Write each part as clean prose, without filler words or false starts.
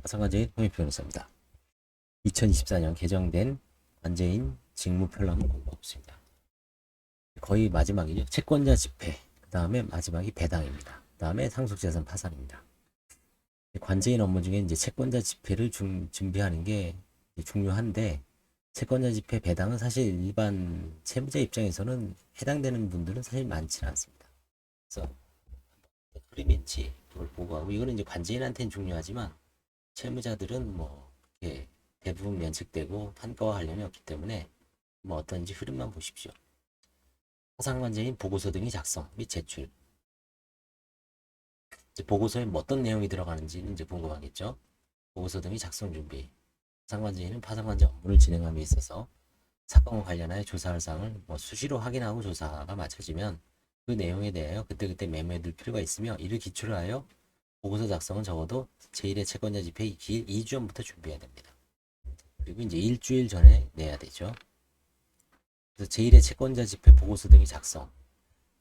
화상관제인 홍익변호사입니다. 2024년 개정된 관제인 직무편을 한번 공부하고 있습니다. 거의 마지막이죠. 채권자 집회, 그 다음에 마지막이 배당입니다. 그 다음에 상속재산 파산입니다. 관제인 업무 중에 이제 채권자 집회를 준비하는 게 중요한데, 채권자 집회 배당은 사실 일반 채무자 입장에서는 해당되는 분들은 사실 많지는 않습니다. 그래서 흐름인지 그걸 보고 하고, 이거는 이제 관제인한테는 중요하지만 채무자들은 뭐 이렇게 대부분 면책되고 판가화하려면 없기 때문에 뭐 어떤지 흐름만 보십시오. 파산관제인 보고서 등의 작성 및 제출. 이제 보고서에 뭐 어떤 내용이 들어가는지 이제 궁금하겠죠. 보고서 등의 작성 준비. 파산관제인은 파산관제 업무를 진행함에 있어서 사건과 관련하여 조사할 사항을 뭐 수시로 확인하고 조사가 마쳐지면 그 내용에 대하여 그때그때 메모해둘 필요가 있으며, 이를 기초로 하여 보고서 작성은 적어도 제1회 채권자 집회 기일 2주 전부터 준비해야 됩니다. 그리고 이제 일주일 전에 내야 되죠. 그래서 제1회 채권자 집회 보고서 등의 작성.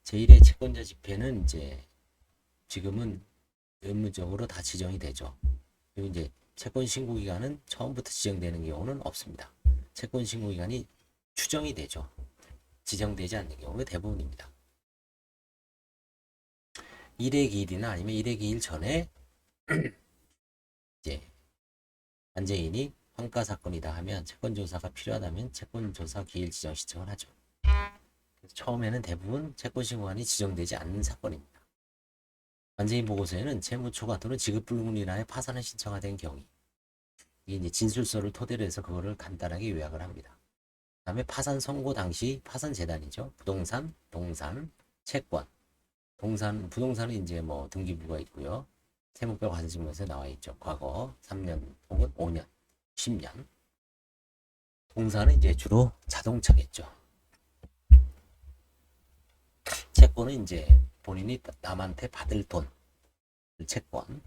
제1회 채권자 집회는 이제 지금은 의무적으로 다 지정이 되죠. 그리고 이제 채권 신고 기간은 처음부터 지정되는 경우는 없습니다. 채권 신고 기간이 추정이 되죠. 지정되지 않는 경우가 대부분입니다. 1회 기일이나 아니면 1회 기일 전에 이제 관제인이 환가 사건이다 하면 채권조사가 필요하다면 채권조사 기일 지정 신청을 하죠. 그래서 처음에는 대부분 채권신고관이 지정되지 않는 사건입니다. 관제인 보고서에는 채무초과 또는 지급불능이라해 파산을 신청하된 경우, 이게 이제 진술서를 토대로 해서 그거를 간단하게 요약을 합니다. 그 다음에 파산 선고 당시 파산 재단이죠. 부동산, 동산, 채권. 부동산은 이제 뭐 등기부가 있고요. 세무별 관세증명서에 나와 있죠. 과거 3년 혹은 5년, 10년. 동산은 이제 주로 자동차겠죠. 채권은 이제 본인이 남한테 받을 돈, 채권.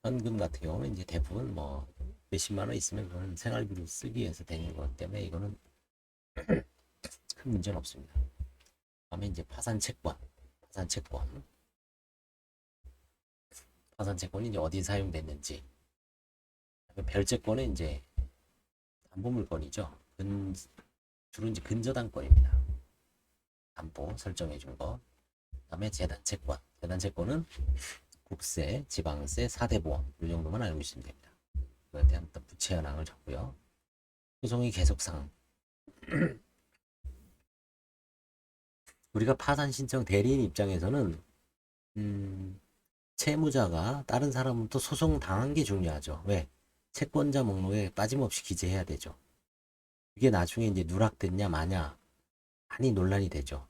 현금 같은 경우는 이제 대부분 뭐 몇십만 원 있으면 그거는 생활비로 쓰기 위해서 되는 것 때문에 이거는 큰 문제는 없습니다. 다음에 이제 파산채권이 이제 어디 사용됐는지. 별채권은 이제 담보물건이죠. 주로 이제 근저당권입니다. 담보 설정해 준 거. 그다음에 재단채권은 국세, 지방세, 4대 보험 이 정도만 알고 있으면 됩니다. 그에 대한 또 부채 현황을 적고요. 소송의 계속사항. 우리가 파산 신청 대리인 입장에서는 채무자가 다른 사람부터 소송 당한 게 중요하죠. 왜? 채권자 목록에 빠짐없이 기재해야 되죠. 이게 나중에 이제 누락됐냐 마냐 많이 논란이 되죠.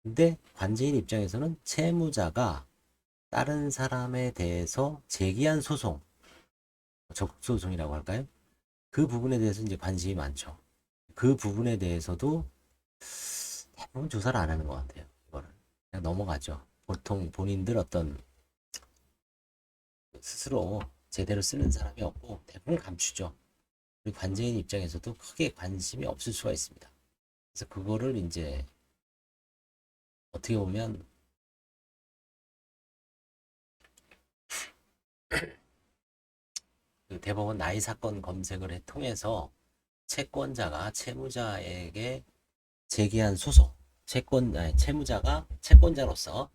근데 관제인 입장에서는 채무자가 다른 사람에 대해서 제기한 소송, 적소송이라고 할까요? 그 부분에 대해서 이제 관심이 많죠. 그 부분에 대해서도 대부분 조사를 안 하는 것 같아요. 이거를 그냥 넘어가죠. 보통 본인들 어떤 스스로 제대로 쓰는 사람이 없고 대부분 감추죠. 그리고 관제인 입장에서도 크게 관심이 없을 수가 있습니다. 그래서 그거를 이제 어떻게 보면 그 대법원 나이 사건 검색을 통해서 채권자가 채무자에게 제기한 소송, 채무자가 채권자로서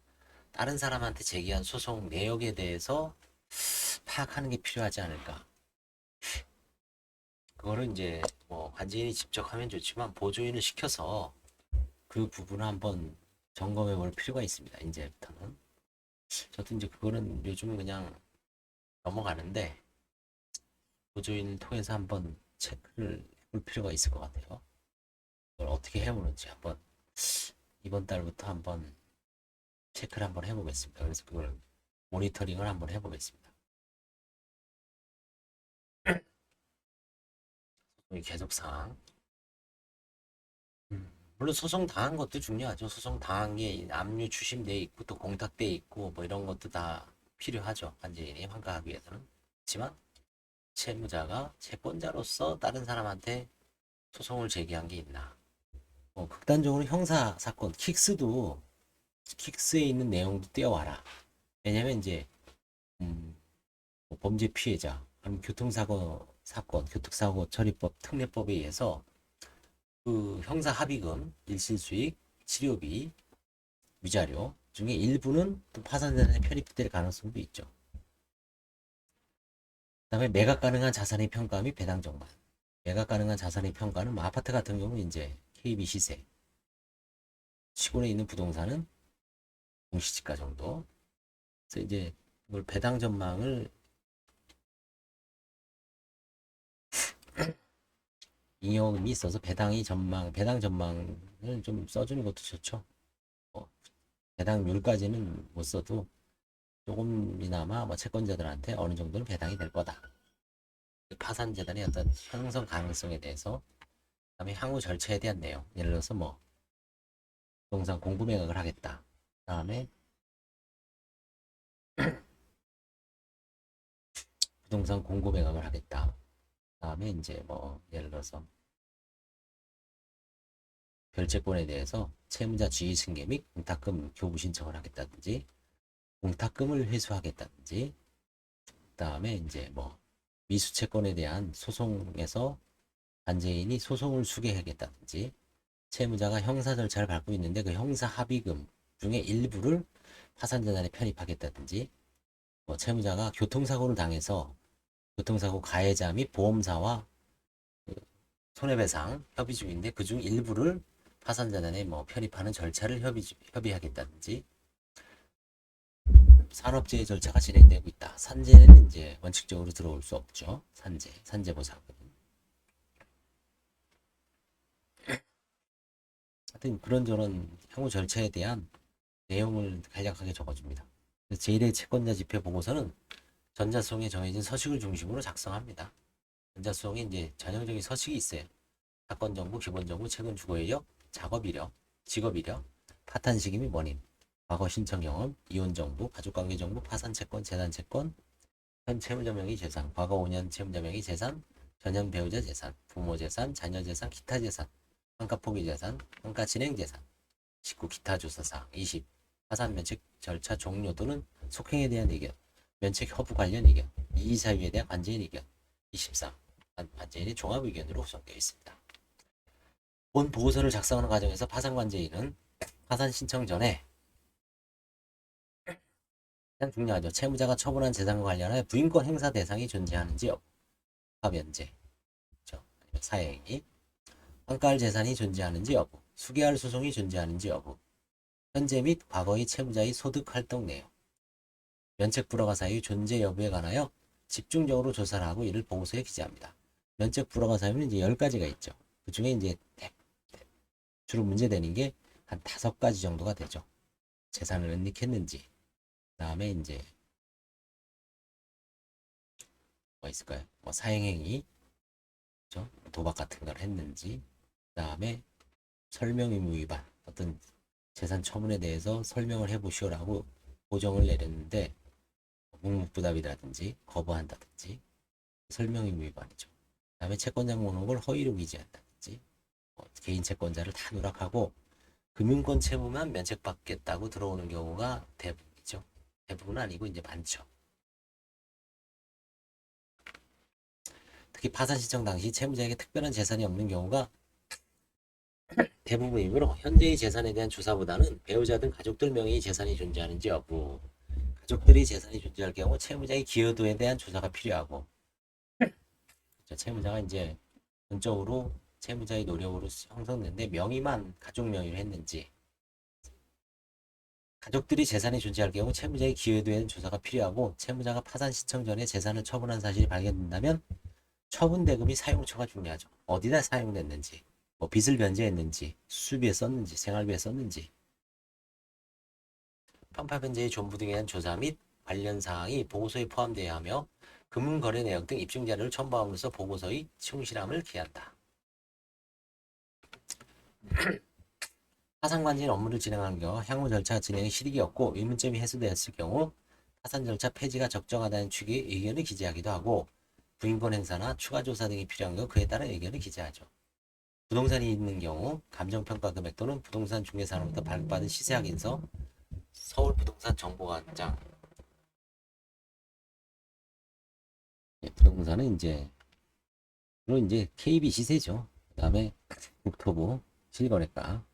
다른 사람한테 제기한 소송 내역에 대해서 파악하는 게 필요하지 않을까. 그거를 이제 뭐 관제인이 직접 하면 좋지만 보조인을 시켜서 그 부분을 한번 점검해 볼 필요가 있습니다. 이제부터는. 저도 이제 그거는 요즘은 그냥 넘어가는데 보조인을 통해서 한번 체크를 해볼 필요가 있을 것 같아요. 그걸 어떻게 해보는지 한번 이번 달부터 한번 체크를 한번 해보겠습니다. 그래서 그걸 모니터링을 한번 해보겠습니다. 계속사항. 물론 소송 당한 것도 중요하죠. 소송 당한 게 압류 추심돼 있고 또 공탁돼 있고 뭐 이런 것도 다 필요하죠. 관제인이 환가하기 위해서는. 그렇지만 채무자가 채권자로서 다른 사람한테 소송을 제기한 게 있나. 극단적으로 형사 사건 킥스에 있는 내용도 떼어와라. 왜냐면 이제 뭐 범죄 피해자 교통사고 사건, 교통사고 처리법 특례법에 의해서 그 형사 합의금, 일실수익, 치료비, 위자료 중에 일부는 또 파산자산에 편입될 가능성도 있죠. 그다음에 매각 가능한 자산의 평가 및 배당 정산. 매각 가능한 자산의 평가는 뭐 아파트 같은 경우는 이제 KB 시세, 시골에 있는 부동산은 공시지가 정도. 그래서 이제 이걸 배당 전망을 잉여금이 있어서 배당 전망을 좀 써주는 것도 좋죠. 배당률까지는 못 써도 조금이나마 뭐 채권자들한테 어느 정도는 배당이 될 거다. 파산 재단의 어떤 형성 가능성에 대해서, 그다음에 향후 절차에 대한 내용. 예를 들어서 뭐 부동산 공급 매각을 하겠다. 그다음에 부동산 공급 매각을 하겠다. 그다음에 이제 뭐 예를 들어서 결제권에 대해서 채무자 지위 승계 및 공탁금 교부 신청을 하겠다든지, 공탁금을 회수하겠다든지, 그다음에 이제 뭐 미수채권에 대한 소송에서 반제인이 소송을 수개하겠다든지, 채무자가 형사 절차를 밟고 있는데 그 형사 합의금 중에 일부를 파산재단에 편입하겠다든지, 뭐 채무자가 교통사고를 당해서 교통사고 가해자 및 보험사와 그 손해배상 협의 중인데 그중 일부를 파산재단에 뭐 편입하는 절차를 협의하겠다든지, 산업재해 절차가 진행되고 있다. 산재는 이제 원칙적으로 들어올 수 없죠. 산재보상은. 하여튼 그런저런 향후 절차에 대한 내용을 간략하게 적어줍니다. 제1회 채권자 집회 보고서는 전자수송에 정해진 서식을 중심으로 작성합니다. 전자수송에 이제 전형적인 서식이 있어요. 사건 정보, 기본 정보, 최근 주거 이력, 작업 이력, 직업 이력, 파탄 시기 및 원인, 과거 신청 경험, 이혼 정보, 가족관계 정보, 파산 채권, 재산 채권, 현 채무자 명의 재산, 과거 5년 채무자 명의 재산, 전현 배우자 재산, 부모 재산, 자녀 재산, 기타 재산, 환가 포기 재산, 환가 진행 재산, 19 기타 조사사항, 20 파산 면책 절차 종료 또는 속행에 대한 의견, 면책 허브 관련 의견, 이의사유에 대한 관제인 의견, 23 관제인의 종합 의견으로 구성되어 있습니다. 본 보고서를 작성하는 과정에서 파산 관제인은 파산 신청 전에 가장 중요하죠. 채무자가 처분한 재산과 관련하여 부인권 행사 대상이 존재하는지 여부, 면제, 그렇죠? 사행이, 환가할 재산이 존재하는지 여부, 수개할 소송이 존재하는지 여부, 현재 및 과거의 채무자의 소득 활동 내용, 면책 불허가 사유 존재 여부에 관하여 집중적으로 조사를 하고 이를 보고서에 기재합니다. 면책 불허가 사유는 이제 10가지가 있죠. 그 중에 이제 주로 문제되는 게 한 5가지 정도가 되죠. 재산을 은닉했는지, 그 다음에 이제 뭐 있을까요? 뭐 사행행위, 그렇죠? 도박 같은 걸 했는지, 그 다음에 설명 의무 위반, 어떤 재산 처분에 대해서 설명을 해보시오라고 보정을 내렸는데 묵묵부답이라든지 거부한다든지 설명 의무 위반이죠. 그 다음에 채권자 목록을 허위로 기재한다든지, 개인 채권자를 다 누락하고 금융권 채무만 면책받겠다고 들어오는 경우가 대부분이죠. 대부분은 아니고 이제 많죠. 특히 파산 신청 당시 채무자에게 특별한 재산이 없는 경우가 대부분이므로 현재의 재산에 대한 조사보다는 배우자 등 가족들 명의의 재산이 존재하는지 여부, 가족들이 재산이 존재할 경우 채무자의 기여도에 대한 조사가 필요하고, 채무자가 이제 본적으로 채무자의 노력으로 형성된데 명의만 가족 명의로 했는지, 가족들이 재산이 존재할 경우 채무자의 기여도에는 조사가 필요하고, 채무자가 파산 신청 전에 재산을 처분한 사실이 발견된다면 처분 대금이 사용처가 중요하죠. 어디다 사용됐는지, 뭐 빚을 변제했는지, 수수비에 썼는지, 생활비에 썼는지, 편파 변제의 존부 등에 대한 조사 및 관련 사항이 보고서에 포함되어야 하며 금융거래 내역 등 입증 자료를 첨부함으로써 보고서의 충실함을 기한다. 파산관제인 업무를 진행하는 경우 향후 절차 진행에 실익이 없고 의문점이 해소되었을 경우 파산 절차 폐지가 적정하다는 취지의 의견을 기재하기도 하고, 부인권 행사나 추가 조사 등이 필요한 경우 그에 따른 의견을 기재하죠. 부동산이 있는 경우 감정평가 금액 또는 부동산 중개사로부터 발급받은 시세 확인서, 서울 부동산 정보관장, 부동산은 이제 주로 이제 KB 시세죠. 그다음에 국토부 실거래가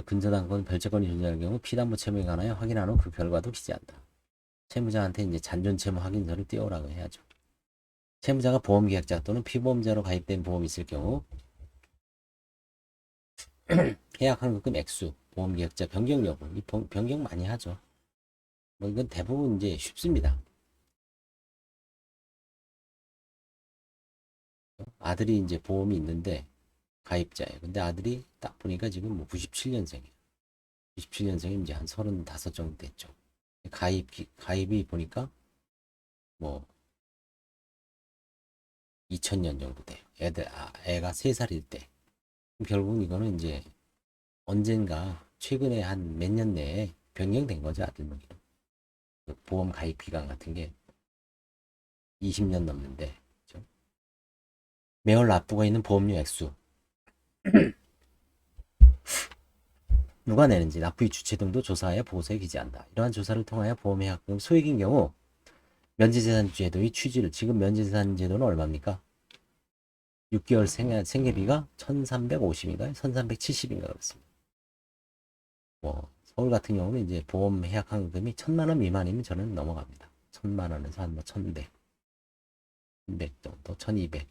근저당권 별채권이 존재할 경우 피담보 채무에 관하여 확인한 후 그 결과도 기재한다. 채무자한테 이제 잔존 채무 확인서를 띄우라고 해야죠. 채무자가 보험계약자 또는 피보험자로 가입된 보험이 있을 경우 계약 환급금 액수, 보험계약자 변경 여부, 이 변경 많이 하죠. 뭐 이건 대부분 이제 쉽습니다. 아들이 이제 보험이 있는데 가입자예요. 근데 아들이 딱 보니까 지금 뭐 97년생이에요. 97년생이 이제 한 35 정도 됐죠. 가입이 보니까 뭐 2000년 정도 돼요. 애가 3살일 때. 결국은 이거는 이제 언젠가 최근에 한 몇 년 내에 변경된 거죠, 아들명의로. 그 보험 가입 기간 같은 게 20년 넘는데, 그렇죠? 매월 납부가 있는 보험료 액수, 누가 내는지 납부의 주체 등도 조사하여 보고서에 기재한다. 이러한 조사를 통하여 보험회합금 소액인 경우 면제재산 제도의 취지를, 지금 면제재산 제도는 얼마입니까? 6개월 생계비가 1350인가요? 1370인가 그렇습니다. 뭐 서울 같은 경우는 이제 보험 해약 환급금이 1000만원 미만이면 저는 넘어갑니다. 1000만원에서 한 뭐 1100, 1100 정도, 1200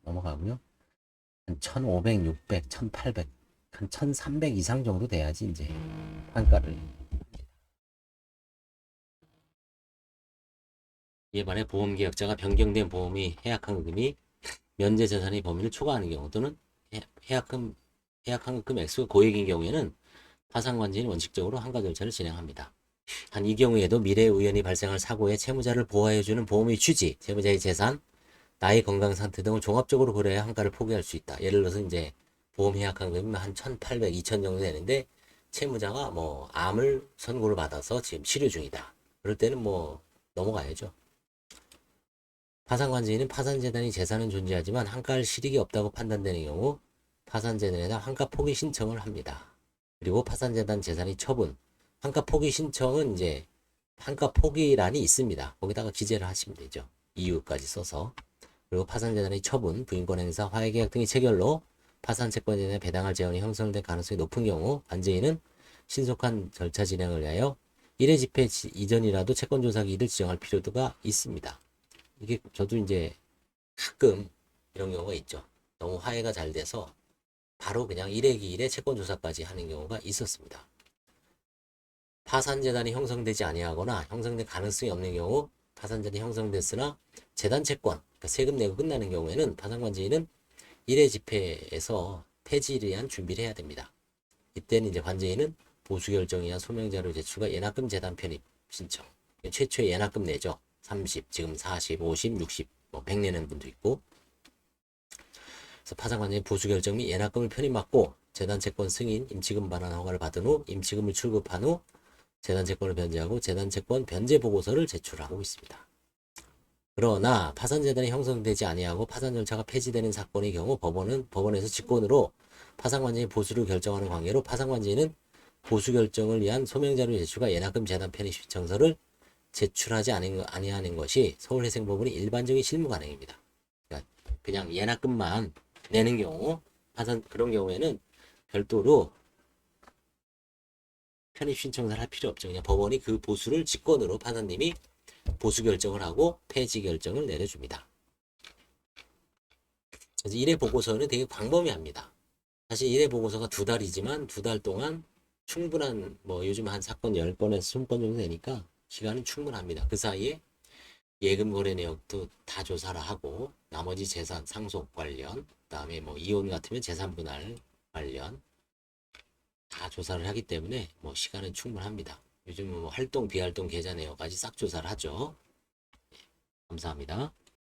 넘어가고요. 한 1500, 600, 1800, 한 1300 이상 정도 돼야지 이제 환가를. 이에 반해 보험계약자가 변경된 보험이 해약환급금이 면제재산의 범위를 초과하는 경우 또는 해약환급금 액수가 고액인 경우에는 파산관제인 원칙적으로 환가 절차를 진행합니다. 한 이 경우에도 미래에 우연히 발생할 사고에 채무자를 보호해주는 보험의 취지, 채무자의 재산, 나이 건강 상태 등을 종합적으로 고려해 환가를 포기할 수 있다. 예를 들어서 이제 보험 해약환급이면 한 1800, 2000 정도 되는데 채무자가 뭐 암을 선고를 받아서 지금 치료 중이다. 그럴 때는 뭐 넘어가야죠. 파산관제인은 파산재단이 재산은 존재하지만 환가할 실익이 없다고 판단되는 경우 파산재단에다 환가 포기 신청을 합니다. 그리고 파산재단 재산의 처분, 환가 포기 신청은 이제 환가 포기란이 있습니다. 거기다가 기재를 하시면 되죠. 이유까지 써서. 그리고 파산재단의 처분, 부인권 행사, 화해계약 등의 체결로 파산채권자에 배당할 재원이 형성될 가능성이 높은 경우 관제인은 신속한 절차 진행을 위하여 1회 집행 이전이라도 채권조사기일을 지정할 필요가 있습니다. 이게 저도 이제 가끔 이런 경우가 있죠. 너무 화해가 잘 돼서 바로 그냥 1회 기일에 채권조사까지 하는 경우가 있었습니다. 파산재단이 형성되지 아니하거나 형성될 가능성이 없는 경우 파산재단이 형성됐으나 재단채권, 그러니까 세금 내고 끝나는 경우에는 파산관제인은 1회 집회에서 폐지를 위한 준비를 해야 됩니다. 이때는 이제 관제인은 보수결정이나 소명자료 제출과 예납금 재단 편입 신청, 최초의 예납금 내죠. 30, 지금 40, 50, 60, 뭐 100 내는 분도 있고. 그래서 파산관제인 보수결정 및 예납금을 편입받고 재단채권 승인, 임치금 반환 허가를 받은 후 임치금을 출급한 후 재단채권을 변제하고 재단채권 변제 보고서를 제출하고 있습니다. 그러나 파산재단이 형성되지 아니하고 파산 절차가 폐지되는 사건의 경우 법원에서 직권으로 파산관제인 보수를 결정하는 관계로 파산관제인은 보수 결정을 위한 소명자료 제출과 예납금 재단 편입 신청서를 제출하지 아니하는 것이 서울회생법원의 일반적인 실무 관행입니다. 그러니까 그냥 예납금만 내는 경우, 그런 경우에는 별도로 편입 신청서를 할 필요 없죠. 그냥 법원이 그 보수를 직권으로 판사님이 보수 결정을 하고 폐지 결정을 내려줍니다. 그래서 1회 보고서는 되게 광범위합니다. 사실 1회 보고서가 2달이지만 2달 동안 충분한, 뭐 요즘 한 사건 10건에서 20건 정도 되니까 시간은 충분합니다. 그 사이에 예금 거래 내역도 다 조사를 하고 나머지 재산 상속 관련, 그 다음에 뭐 이혼 같으면 재산 분할 관련 다 조사를 하기 때문에 뭐 시간은 충분합니다. 요즘은 뭐 활동, 비활동 계좌 내역까지 싹 조사를 하죠. 감사합니다.